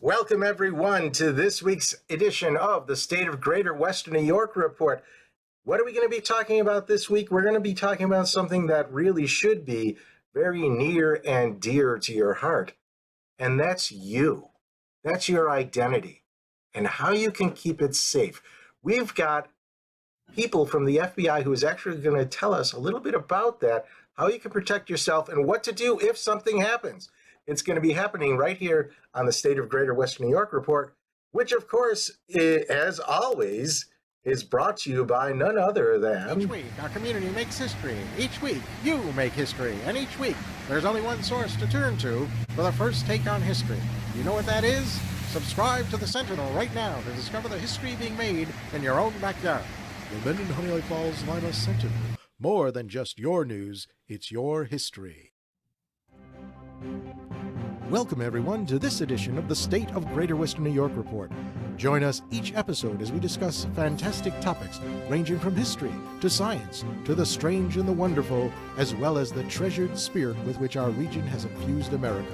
Welcome, everyone, to this week's edition of the State of Greater Western New York Report. What are we going to be talking about this week? We're going to be talking about something that really should be very near and dear to your heart, and that's you. That's your identity and how you can keep it safe. We've got people from the FBI who is actually going to tell us a little bit about that, how you can protect yourself, and what to do if something happens. It's going to be happening right here on the State of Greater Western New York Report, which, of course, as always, is brought to you by none other than... Each week, our community makes history. Each week, you make history. And each week, there's only one source to turn to for the first take on history. You know what that is? Subscribe to the Sentinel right now to discover the history being made in your own backyard. The Mendon Honeylake Falls Lima Sentinel. More than just your news, it's your history. Welcome, everyone, to this edition of the State of Greater Western New York Report. Join us each episode as we discuss fantastic topics ranging from history to science to the strange and the wonderful, as well as the treasured spirit with which our region has infused America.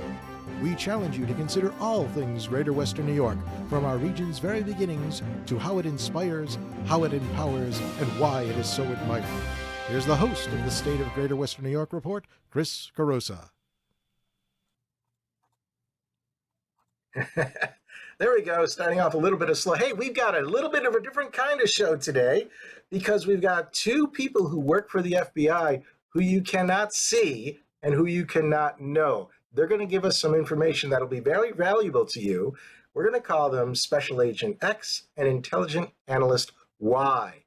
We challenge you to consider all things Greater Western New York, from our region's very beginnings to how it inspires, how it empowers, and why it is so admired. Here's the host of the State of Greater Western New York Report, Chris Carosa. There we go, starting off a little bit of slow. Hey, we've got a little bit of a different kind of show today because we've got two people who work for the FBI who you cannot see and who you cannot know. They're going to give us some information that'll be very valuable to you. We're going to call them Special Agent X and Intelligent Analyst Y.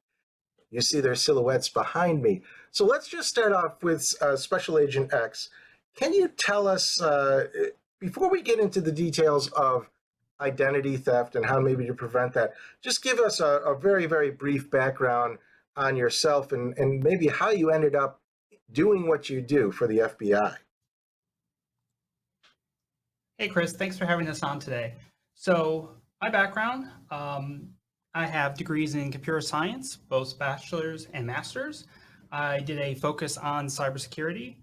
You see their silhouettes behind me. So let's just start off with Special Agent X. Can you tell us, before we get into the details of identity theft and how maybe to prevent that, just give us a very, very brief background on yourself and maybe how you ended up doing what you do for the FBI. Hey, Chris, thanks for having us on today. So my background, I have degrees in computer science, both bachelor's and master's. I did a focus on cybersecurity.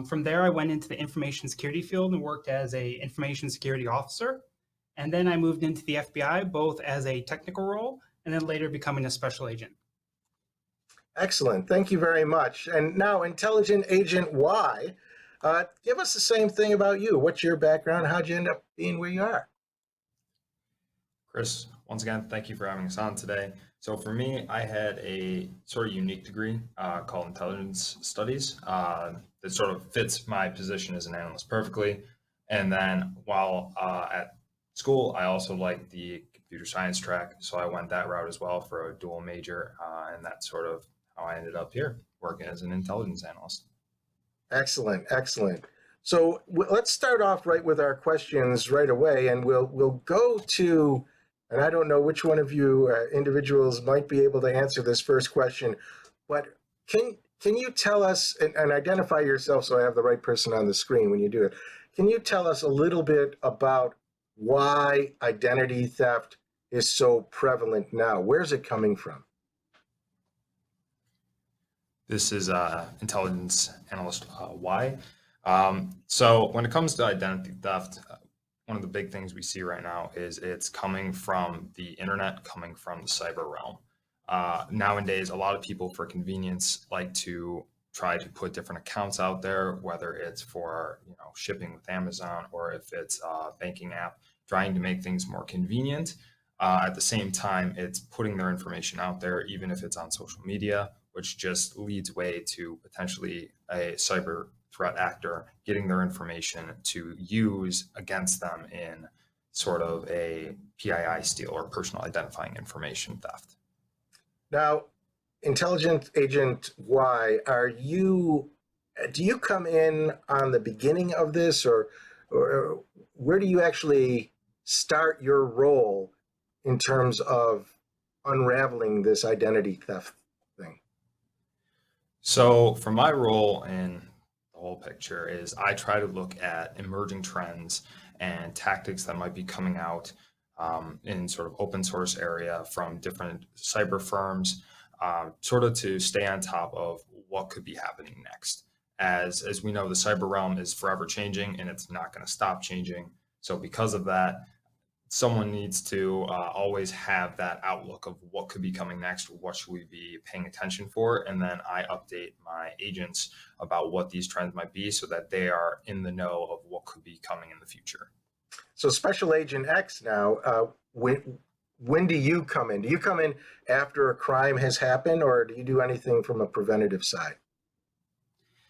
From there, I went into the information security field and worked as an information security officer. And then I moved into the FBI, both as a technical role and then later becoming a special agent. Excellent. Thank you very much. And now, Intelligent Agent Y, give us the same thing about you. What's your background? How'd you end up being where you are? Chris, once again, thank you for having us on today. So for me, I had a sort of unique degree called intelligence studies that sort of fits my position as an analyst perfectly. And then while at school, I also liked the computer science track, so I went that route as well for a dual major, and that's sort of how I ended up here, working as an intelligence analyst. Excellent, excellent. So let's start off right with our questions right away, and we'll go to, and I don't know which one of you individuals might be able to answer this first question, but can you tell us, and identify yourself so I have the right person on the screen when you do it, can you tell us a little bit about why identity theft is so prevalent now? Where's it coming from? This is intelligence analyst Y. So when it comes to identity theft, one of the big things we see right now is it's coming from the internet, coming from the cyber realm. Nowadays, a lot of people, for convenience, like to try to put different accounts out there, whether it's for shipping with Amazon or if it's a banking app, trying to make things more convenient. At the same time, it's putting their information out there, even if it's on social media, which just leads way to potentially a cyber threat actor getting their information to use against them in sort of a PII steal or personal identifying information theft. Now, Intelligent Agent Y, do you come in on the beginning of this, or where do you actually start your role in terms of unraveling this identity theft thing? So for my role in the whole picture is I try to look at emerging trends and tactics that might be coming out in sort of open source area from different cyber firms, sort of to stay on top of what could be happening next. As we know, the cyber realm is forever changing and it's not going to stop changing. So because of that, someone needs to always have that outlook of what could be coming next, what should we be paying attention for, and then I update my agents about what these trends might be so that they are in the know of what could be coming in the future. So Special Agent X now, when do you come in? Do you come in after a crime has happened, or do you do anything from a preventative side?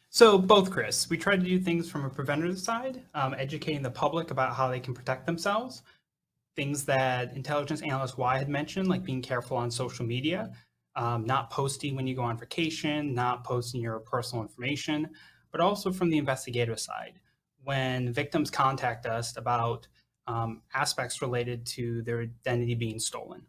So both, Chris. We try to do things from a preventative side, educating the public about how they can protect themselves. Things that Intelligence Analyst Y had mentioned, like being careful on social media, not posting when you go on vacation, not posting your personal information, but also from the investigative side. When victims contact us about aspects related to their identity being stolen.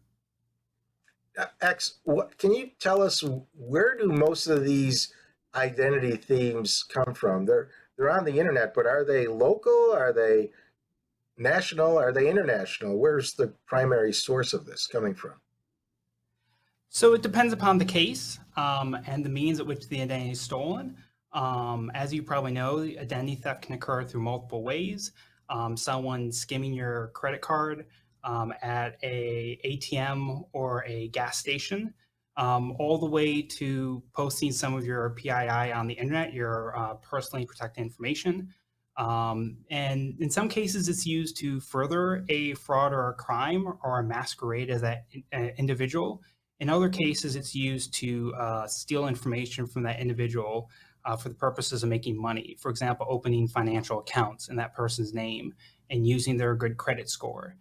X, what can you tell us? Where do most of these identity themes come from? They're on the internet, but are they local? Are they national? Are they international? Where's the primary source of this coming from? So it depends upon the case and the means at which the identity is stolen. As you probably know, identity theft can occur through multiple ways. Someone skimming your credit card at a ATM or a gas station, all the way to posting some of your PII on the internet, your personally protected information. And in some cases, it's used to further a fraud or a crime or masquerade as that individual. In other cases, it's used to steal information from that individual for the purposes of making money. For example, opening financial accounts in that person's name and using their good credit score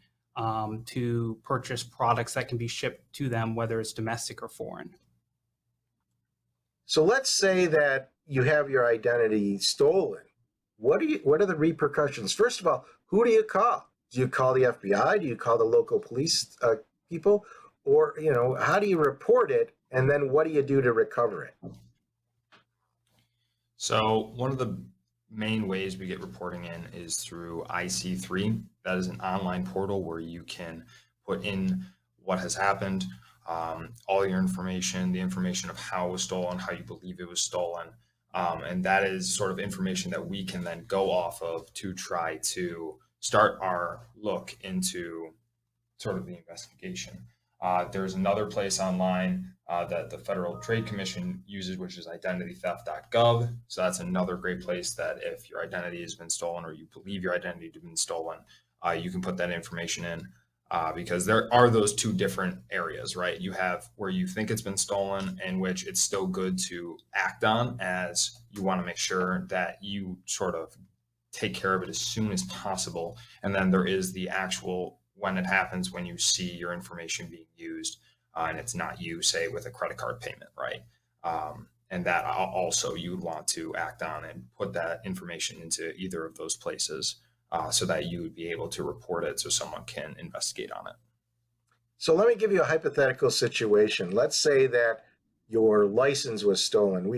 to purchase products that can be shipped to them, whether it's domestic or foreign. So let's say that you have your identity stolen. What are the repercussions? First of all, who do you call? Do you call the FBI? Do you call the local police people? Or, how do you report it? And then what do you do to recover it? So one of the main ways we get reporting in is through IC3. That is an online portal where you can put in what has happened, all your information, the information of how it was stolen, how you believe it was stolen. And that is sort of information that we can then go off of to try to start our look into sort of the investigation. There's another place online that the Federal Trade Commission uses, which is identitytheft.gov. So that's another great place that if your identity has been stolen or you believe your identity has been stolen, you can put that information in because there are those two different areas, right? You have where you think it's been stolen and which it's still good to act on, as you want to make sure that you sort of take care of it as soon as possible. And then there is the actual when it happens, when you see your information being used and it's not you, say, with a credit card payment, right? And that also you would want to act on and put that information into either of those places so that you would be able to report it so someone can investigate on it. So let me give you a hypothetical situation. Let's say that your license was stolen.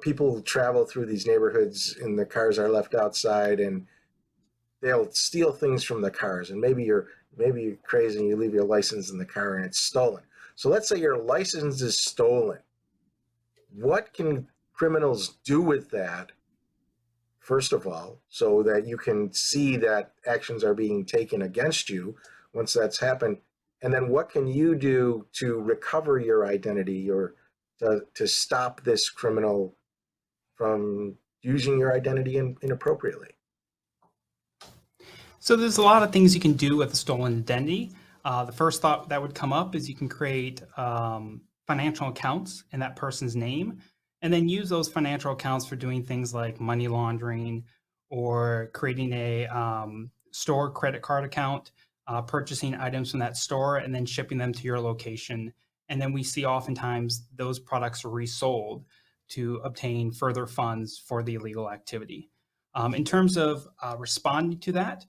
People travel through these neighborhoods and the cars are left outside and they'll steal things from the cars, and maybe you're crazy and you leave your license in the car and it's stolen. So let's say your license is stolen. What can criminals do with that, first of all, so that you can see that actions are being taken against you once that's happened? And then what can you do to recover your identity or to stop this criminal from using your identity inappropriately? So there's a lot of things you can do with a stolen identity. The first thought that would come up is you can create financial accounts in that person's name and then use those financial accounts for doing things like money laundering or creating a store credit card account, purchasing items from that store and then shipping them to your location. And then we see oftentimes those products are resold to obtain further funds for the illegal activity. In terms of responding to that,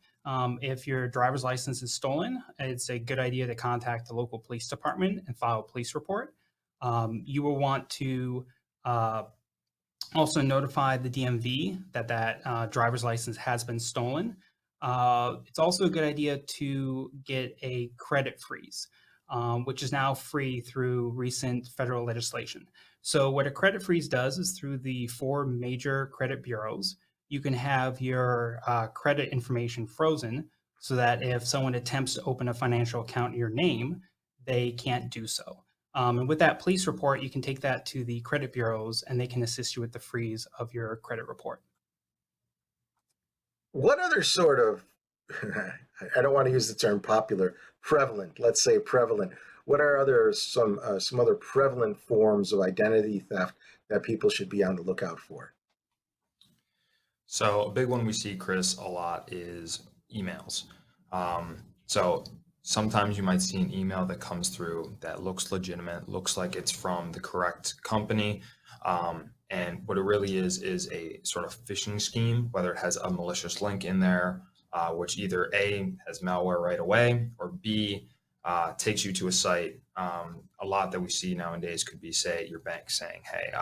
if your driver's license is stolen, it's a good idea to contact the local police department and file a police report. You will want to also notify the DMV that driver's license has been stolen. It's also a good idea to get a credit freeze, which is now free through recent federal legislation. So what a credit freeze does is through the 4 major credit bureaus, you can have your credit information frozen so that if someone attempts to open a financial account in your name, they can't do so. And with that police report, you can take that to the credit bureaus and they can assist you with the freeze of your credit report. What other sort of, I don't want to use the term popular, prevalent, let's say prevalent. What are some other prevalent forms of identity theft that people should be on the lookout for? So a big one we see, Chris, a lot is emails. So sometimes you might see an email that comes through that looks legitimate, looks like it's from the correct company. And what it really is a sort of phishing scheme, whether it has a malicious link in there, which either A, has malware right away, or B, takes you to a site. A lot that we see nowadays could be, say, your bank saying, hey,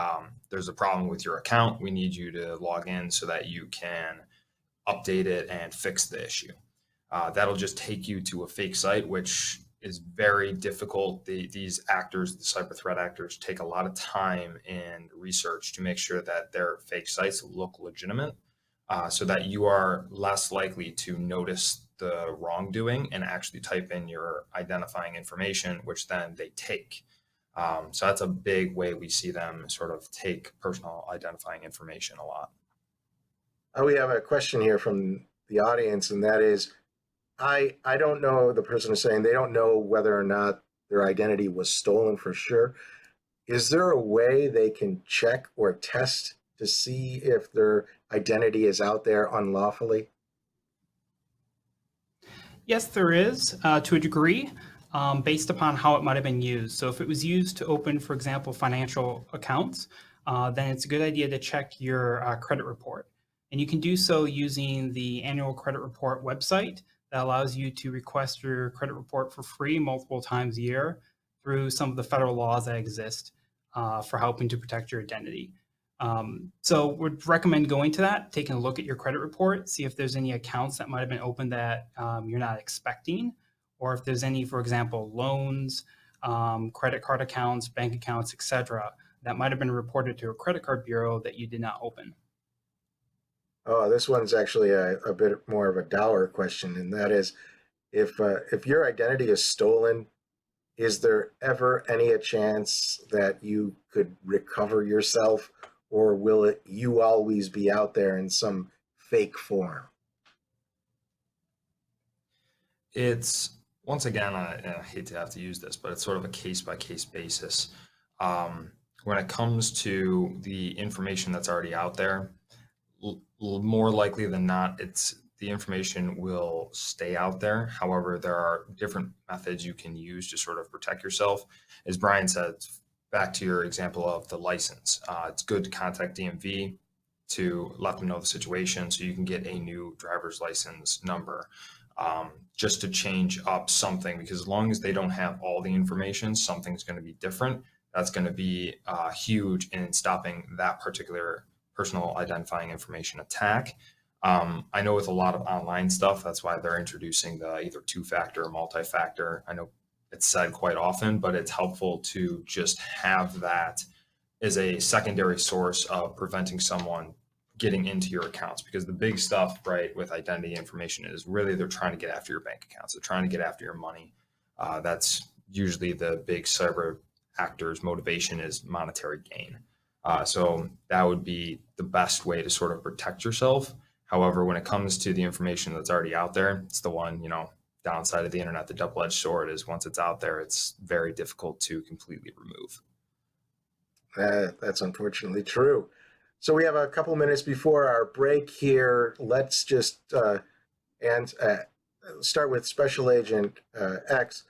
there's a problem with your account. We need you to log in so that you can update it and fix the issue. That'll just take you to a fake site, which is very difficult. These actors, the cyber threat actors, take a lot of time and research to make sure that their fake sites look legitimate, so that you are less likely to notice the wrongdoing and actually type in your identifying information, which then they take. So that's a big way we see them sort of take personal identifying information a lot. We have a question here from the audience, and that is, I don't know, the person is saying they don't know whether or not their identity was stolen for sure. Is there a way they can check or test to see if their identity is out there unlawfully? Yes, there is, to a degree, based upon how it might have been used. So if it was used to open, for example, financial accounts, then it's a good idea to check your credit report. And you can do so using the annual credit report website that allows you to request your credit report for free multiple times a year through some of the federal laws that exist for helping to protect your identity. So would recommend going to that, taking a look at your credit report, see if there's any accounts that might have been opened that you're not expecting, or if there's any, for example, loans, credit card accounts, bank accounts, etc., that might have been reported to a credit card bureau that you did not open. Oh, this one's actually a bit more of a dour question, and that is, if your identity is stolen, is there ever any chance that you could recover yourself, or will you always be out there in some fake form? It's, once again, I hate to have to use this, but it's sort of a case by case basis. When it comes to the information that's already out there, more likely than not, the information will stay out there. However, there are different methods you can use to sort of protect yourself. As Brian said, back to your example of the license, it's good to contact DMV to let them know the situation so you can get a new driver's license number, just to change up something, because as long as they don't have all the information, something's going to be different. That's going to be huge in stopping that particular personal identifying information attack. I know with a lot of online stuff, that's why they're introducing the either two-factor or multi-factor. I know it's said quite often, but it's helpful to just have that as a secondary source of preventing someone getting into your accounts, because the big stuff, right, with identity information is really they're trying to get after your bank accounts. They're trying to get after your money. That's usually the big cyber actors' motivation is monetary gain. So that would be the best way to sort of protect yourself. However, when it comes to the information that's already out there, it's the one, downside of the internet, the double-edged sword is once it's out there, it's very difficult to completely remove. That's unfortunately true. So we have a couple minutes before our break here. Let's just start with Special Agent X.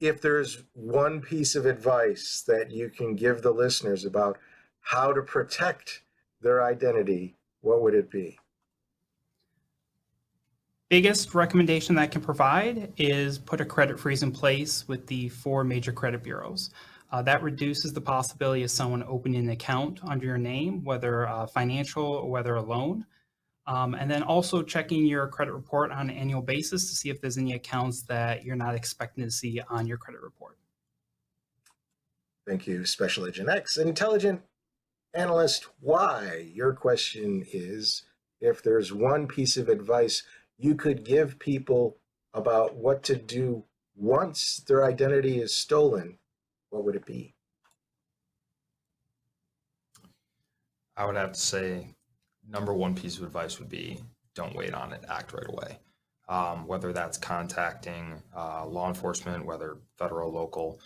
If there's one piece of advice that you can give the listeners about how to protect their identity, what would it be? Biggest recommendation that I can provide is put a credit freeze in place with the 4 major credit bureaus. That reduces the possibility of someone opening an account under your name, whether financial or whether a loan. And then also checking your credit report on an annual basis to see if there's any accounts that you're not expecting to see on your credit report. Thank you, Special Agent X. Intelligent Analyst Y, your question is, if there's one piece of advice you could give people about what to do once their identity is stolen, what would it be? I would have to say, number one piece of advice would be don't wait on it, act right away. Whether that's contacting law enforcement, whether federal, local,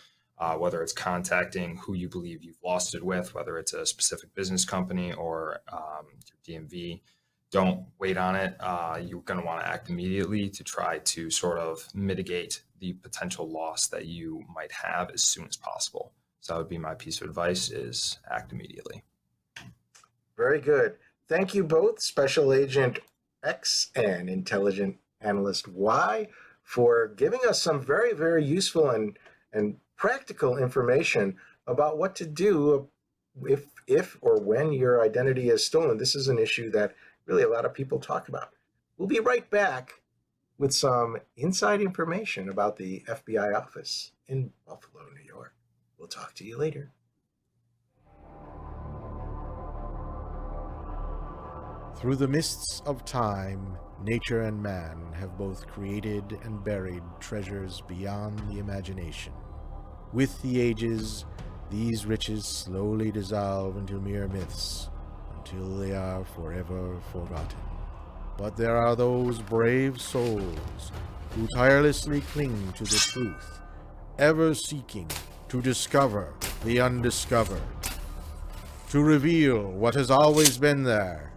whether it's contacting who you believe you've lost it with, whether it's a specific business company or your DMV. Don't wait on it. You're going to want to act immediately to try to sort of mitigate the potential loss that you might have as soon as possible. So that would be my piece of advice: is act immediately. Very good. Thank you both, Special Agent X and Intelligent Analyst Y, for giving us some very, very useful and practical information about what to do if or when your identity is stolen. This is an issue that really a lot of people talk about. We'll be right back with some inside information about the FBI office in Buffalo, New York. We'll talk to you later. Through the mists of time, nature and man have both created and buried treasures beyond the imagination. With the ages, these riches slowly dissolve into mere myths, until they are forever forgotten. But there are those brave souls who tirelessly cling to the truth, ever seeking to discover the undiscovered, to reveal what has always been there,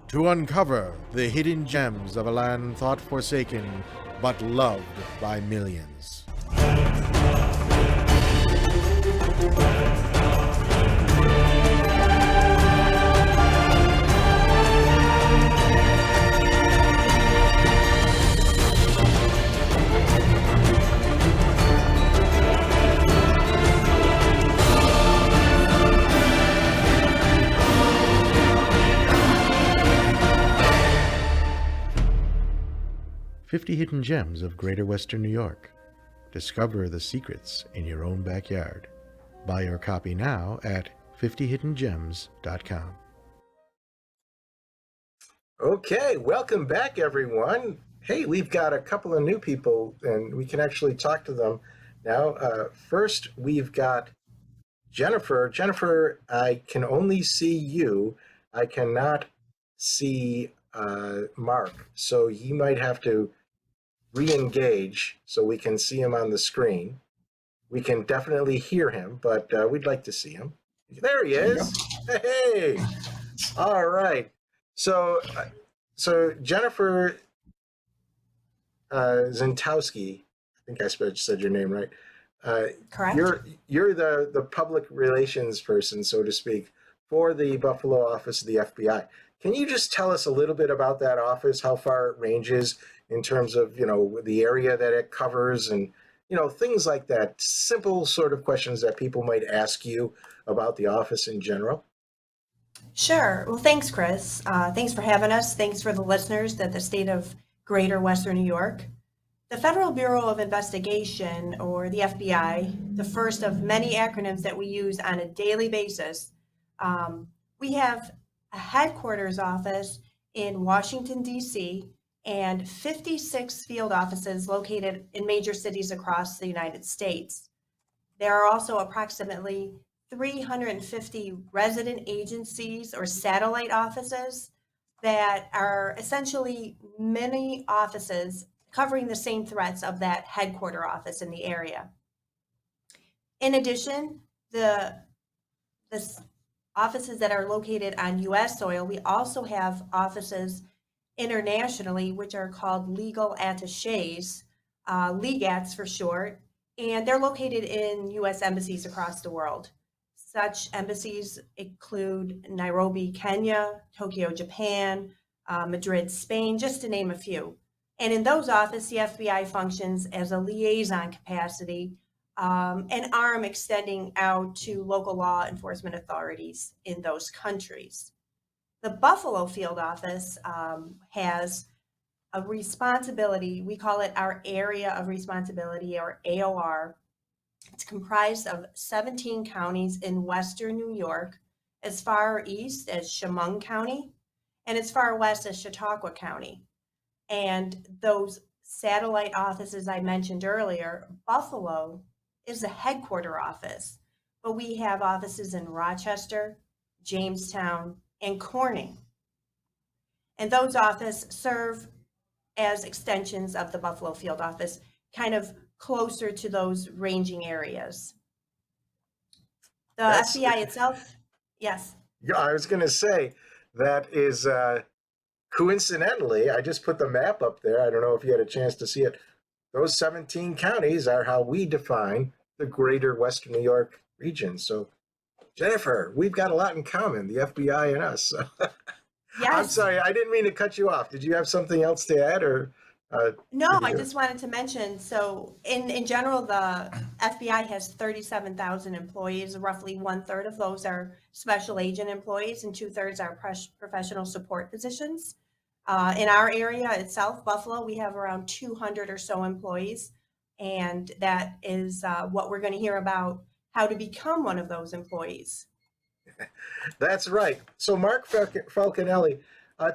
to uncover the hidden gems of a land thought forsaken but loved by millions. 50 Hidden Gems of Greater Western New York. Discover the secrets in your own backyard. Buy your copy now at 50hiddengems.com. Okay, welcome back, everyone. Hey, we've got a couple of new people, and we can actually talk to them now. First, we've got Jennifer. Jennifer, I can only see you. I cannot see Mark, so he might have to re-engage so we can see him on the screen. We can definitely hear him, but we'd like to see him. There he is. Hey, all right. So Jennifer Zientowski, I think I said your name right. Correct. You're the public relations person, so to speak, for the Buffalo office of the FBI. Can you just tell us a little bit about that office, how far it ranges in terms of, the area that it covers and, things like that, simple sort of questions that people might ask you about the office in general? Sure. Well, thanks, Chris. Thanks for having us. Thanks for the listeners at the state of Greater Western New York. The Federal Bureau of Investigation, or the FBI, the first of many acronyms that we use on a daily basis, we have a headquarters office in Washington, D.C., and 56 field offices located in major cities across the United States. There are also approximately 350 resident agencies or satellite offices that are essentially many offices covering the same threats of that headquarter office in the area. In addition, the offices that are located on U.S. soil, we also have offices internationally, which are called legal attaches, legats for short, and they're located in U.S. embassies across the world. Such embassies include Nairobi, Kenya, Tokyo, Japan, Madrid, Spain, just to name a few. And in those offices, the FBI functions as a liaison capacity, an arm extending out to local law enforcement authorities in those countries. The Buffalo field office has a responsibility, we call it our area of responsibility, or AOR. It's comprised of 17 counties in western New York, as far east as Chemung County, and as far west as Chautauqua County. And those satellite offices I mentioned earlier, Buffalo is the headquarter office, but we have offices in Rochester, Jamestown, and Corning. And those offices serve as extensions of the Buffalo field office, kind of closer to those ranging areas. The That's FBI itself, yes. yeah, I was going to say that is coincidentally, I just put the map up there. I don't know if you had a chance to see it. Those 17 counties are how we define the greater Western New York region. So, Jennifer, we've got a lot in common, the FBI and us. So, I'm Yes. sorry, I didn't mean to cut you off. Did you have something else to add, or No, did you I hear? just wanted to mention, so in general, the FBI has 37,000 employees. Roughly one-third of those are special agent employees and two-thirds are professional support positions. In our area itself, Buffalo, we have around 200 or so employees. And that is what we're going to hear about, how to become one of those employees. That's right. So, Marc Falconelli,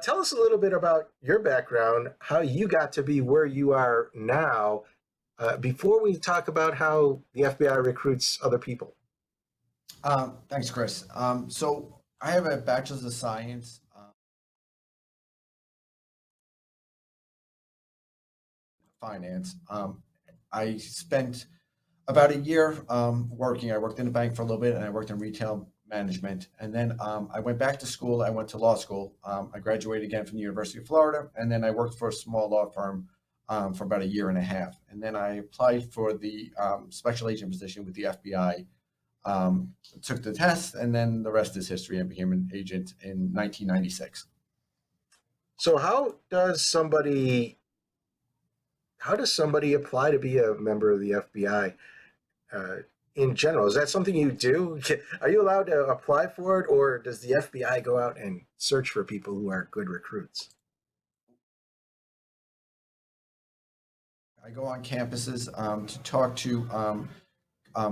tell us a little bit about your background, how you got to be where you are now, before we talk about how the FBI recruits other people. Thanks, Chris. So I have a bachelor's of science, finance. I spent about a year working. I worked in a bank for a little bit, and I worked in retail management. And then I went back to school. I went to law school. I graduated again from the University of Florida, and then I worked for a small law firm for about a year and a half. And then I applied for the special agent position with the FBI. Took the test, and then the rest is history. I became an agent in 1996. So, how does somebody apply to be a member of the FBI in general? Is that something you do? Are you allowed to apply for it, or does the FBI go out and search for people who are good recruits? I go on campuses to talk to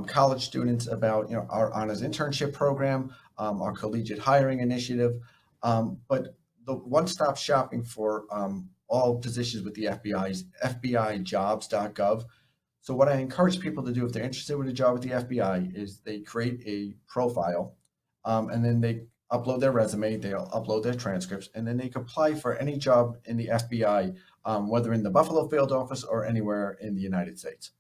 college students about our honors internship program, our collegiate hiring initiative, but the one-stop shopping for all positions with the FBI is FBIjobs.gov. So what I encourage people to do if they're interested with a job with the FBI is they create a profile, and then they upload their resume, they'll upload their transcripts, and then they can apply for any job in the FBI, whether in the Buffalo field office or anywhere in the United States.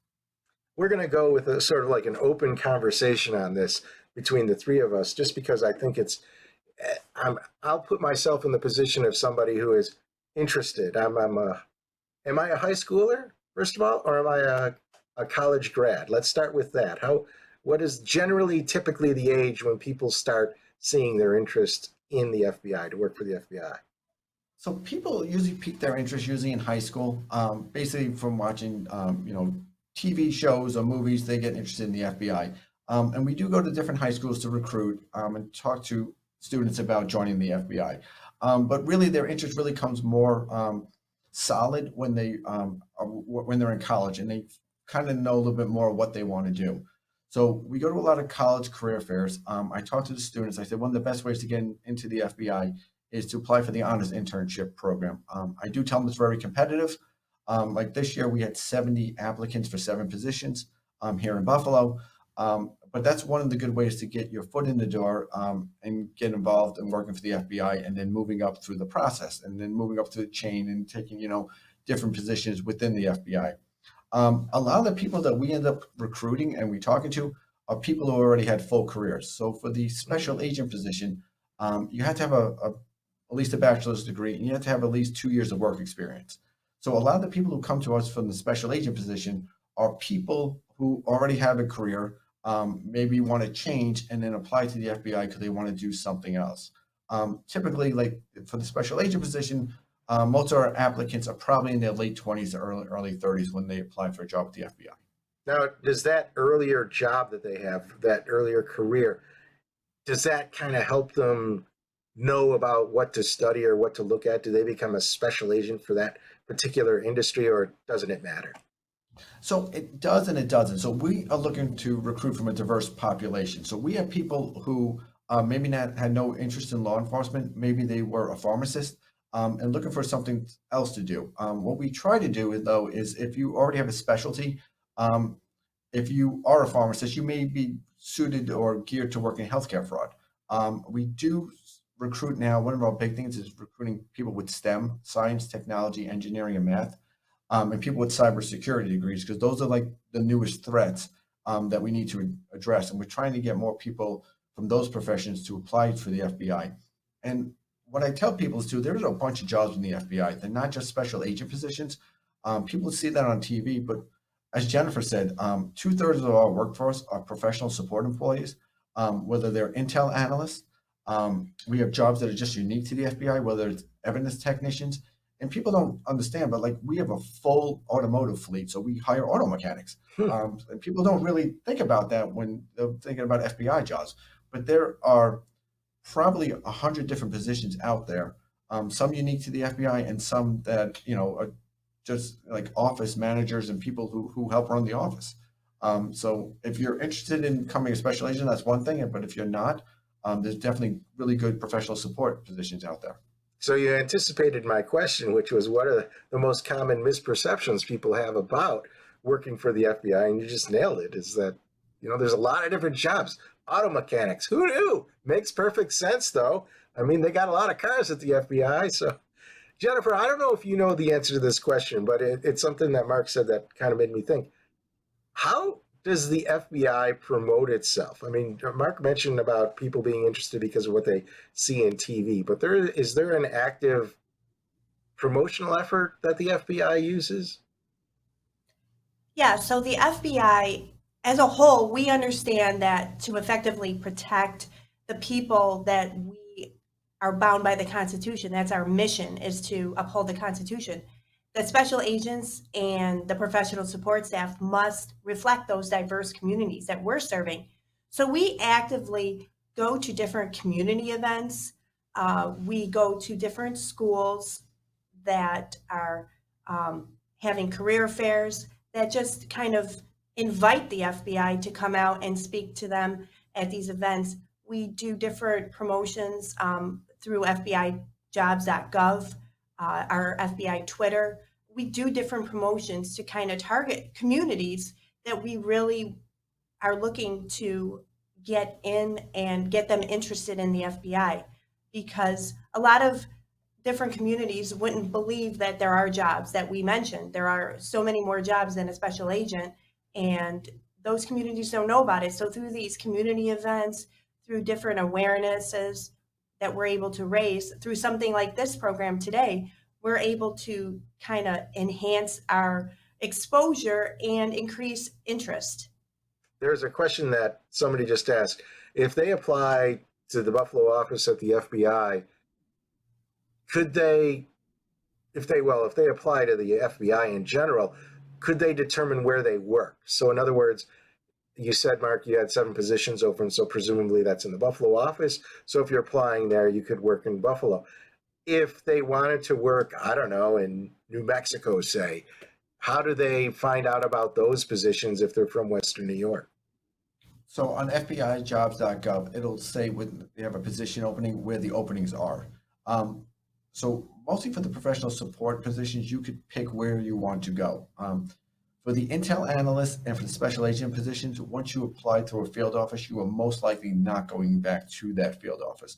We're going to go with a sort of like an open conversation on this between the three of us, just because I think I'll put myself in the position of somebody who is interested. Am I a high schooler, first of all, or am I a college grad? Let's start with that. What is generally typically the age when people start seeing their interest in the FBI, to work for the FBI? So people usually pique their interest usually in high school, basically from watching, TV shows or movies. They get interested in the FBI, and we do go to different high schools to recruit and talk to students about joining the FBI. But really, their interest really comes more solid when they're in college and they kind of know a little bit more what they want to do. So we go to a lot of college career fairs. I talk to the students. I said one of the best ways to get into the FBI is to apply for the honors internship program. I do tell them it's very competitive. Like this year, we had 70 applicants for 7 positions here in Buffalo. But that's one of the good ways to get your foot in the door and get involved in working for the FBI, and then moving up through the process, and then moving up through the chain and taking, different positions within the FBI. A lot of the people that we end up recruiting and we talking to are people who already had full careers. So for the special agent position, you have to have at least a bachelor's degree, and you have to have at least 2 years of work experience. So a lot of the people who come to us from the special agent position are people who already have a career, maybe want to change and then apply to the FBI because they want to do something else. Typically, like for the special agent position, most of our applicants are probably in their late 20s to early 30s when they apply for a job with the FBI. Now, does that earlier job that they have, that earlier career, does that kind of help them know about what to study or what to look at? Do they become a special agent for that particular industry, or doesn't it matter? So it does and it doesn't. So we are looking to recruit from a diverse population. So we have people who maybe not had no interest in law enforcement. Maybe they were a pharmacist. and looking for something else to do. What we try to do is if you already have a specialty, if you are a pharmacist, you may be suited or geared to work in healthcare fraud. We do recruit now. One of our big things is recruiting people with STEM, science, technology, engineering, and math, and people with cybersecurity degrees, because those are like the newest threats that we need to address. And we're trying to get more people from those professions to apply for the FBI. And what I tell people is too, there's a bunch of jobs in the FBI. They're not just special agent positions. People see that on TV, but as Jennifer said, 2/3 of our workforce are professional support employees, whether they're intel analysts. We have jobs that are just unique to the FBI, whether it's evidence technicians. And people don't understand, but like we have a full automotive fleet, so we hire auto mechanics. And people don't really think about that when they're thinking about FBI jobs. But there are probably 100 different positions out there, some unique to the FBI and some that, are just like office managers and people who help run the office. So if you're interested in becoming a special agent, that's one thing. But if you're not, there's definitely really good professional support positions out there. So you anticipated my question, which was what are the most common misperceptions people have about working for the FBI? And you just nailed it, is that, there's a lot of different jobs. Auto mechanics, who knew? Makes perfect sense, though. I mean, they got a lot of cars at the FBI. So, Jennifer, I don't know if you know the answer to this question, but it's something that Mark said that kind of made me think. How does the FBI promote itself? I mean, Mark mentioned about people being interested because of what they see in TV, but is there an active promotional effort that the FBI uses? Yeah, so the FBI as a whole, we understand that to effectively protect the people that we are bound by the Constitution, that's our mission, is to uphold the Constitution. The special agents and the professional support staff must reflect those diverse communities that we're serving. So we actively go to different community events. We go to different schools that are having career fairs that just kind of invite the FBI to come out and speak to them at these events. We do different promotions through FBIjobs.gov, our FBI Twitter. We do different promotions to kind of target communities that we really are looking to get in and get them interested in the FBI, because a lot of different communities wouldn't believe that there are jobs that we mentioned. There are so many more jobs than a special agent, and those communities don't know about it. So through these community events, through different awarenesses that we're able to raise, through something like this program today, we're able to kind of enhance our exposure and increase interest. There's a question that somebody just asked. If they apply to the Buffalo office at the FBI, could they, if they apply to the FBI in general, could they determine where they work? So in other words, you said, Mark, you had 7 positions open, so presumably that's in the Buffalo office. So if you're applying there, you could work in Buffalo. If they wanted to work, I don't know, in New Mexico, say, how do they find out about those positions if they're from Western New York? So on FBIjobs.gov, it'll say when they have a position opening, where the openings are. So mostly for the professional support positions, you could pick where you want to go. For the intel analyst and for the special agent positions, once you apply through a field office, you are most likely not going back to that field office.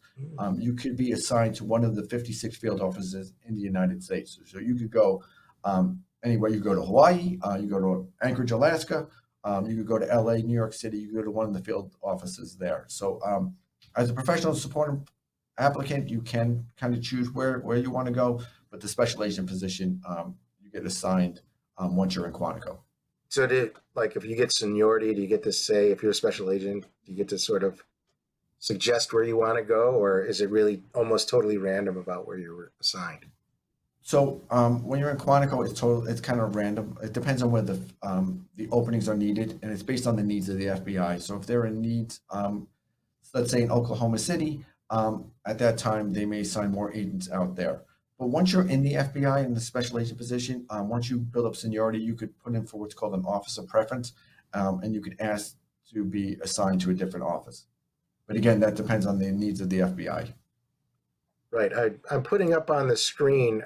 You could be assigned to one of the 56 field offices in the United States. So you could go anywhere. You go to Hawaii, you go to Anchorage, Alaska, you could go to LA, New York City, you go to one of the field offices there. So as a professional support applicant, you can kind of choose where you want to go, but the special agent position, you get assigned once you're in Quantico. So if you get seniority, do you get to say, if you're a special agent, do you get to sort of suggest where you want to go, or is it really almost totally random about where you're assigned? So when you're in Quantico, it's kind of random. It depends on where the openings are needed, and it's based on the needs of the FBI. So if they're in needs, let's say in Oklahoma City, at that time they may assign more agents out there. But once you're in the FBI in the special agent position, once you build up seniority, you could put in for what's called an officer preference, and you could ask to be assigned to a different office. But again, that depends on the needs of the FBI. Right. I'm putting up on the screen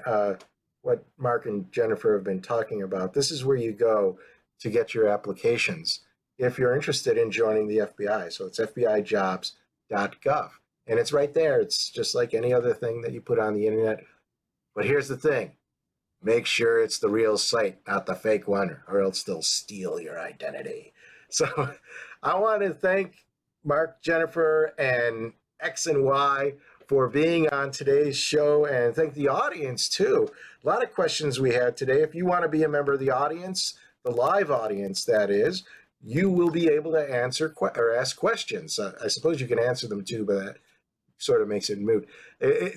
what Mark and Jennifer have been talking about. This is where you go to get your applications if you're interested in joining the FBI. So it's FBIjobs.gov. And it's right there. It's just like any other thing that you put on the internet. But here's the thing. Make sure it's the real site, not the fake one, or else they'll steal your identity. So I want to thank Mark, Jennifer, and X and Y for being on today's show, and thank the audience too. A lot of questions we had today. If you want to be a member of the audience, the live audience that is, you will be able to answer or ask questions. I suppose you can answer them too, but that sort of makes it moot.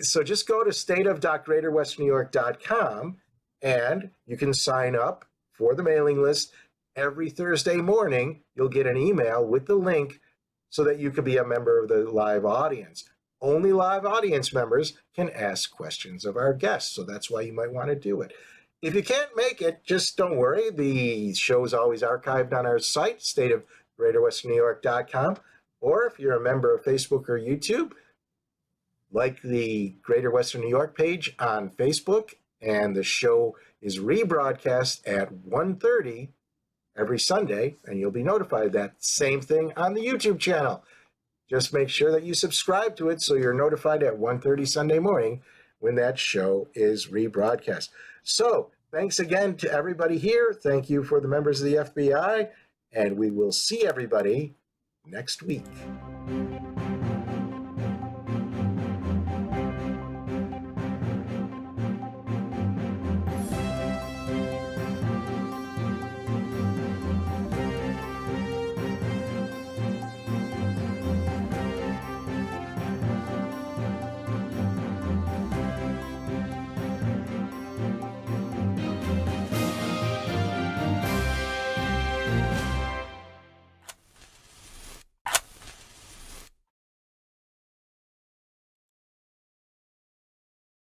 So just go to stateofgreaterwesternewyork.com and you can sign up for the mailing list. Every Thursday morning, you'll get an email with the link so that you can be a member of the live audience. Only live audience members can ask questions of our guests, so that's why you might want to do it. If you can't make it, just don't worry. The show is always archived on our site, stateofgreaterwesternewyork.com, or if you're a member of Facebook or YouTube, like the Greater Western New York page on Facebook, and the show is rebroadcast at 1:30 every Sunday, and you'll be notified that same thing on the YouTube channel. Just make sure that you subscribe to it so you're notified at 1:30 Sunday morning when that show is rebroadcast. So thanks again to everybody here. Thank you for the members of the FBI, and we will see everybody next week.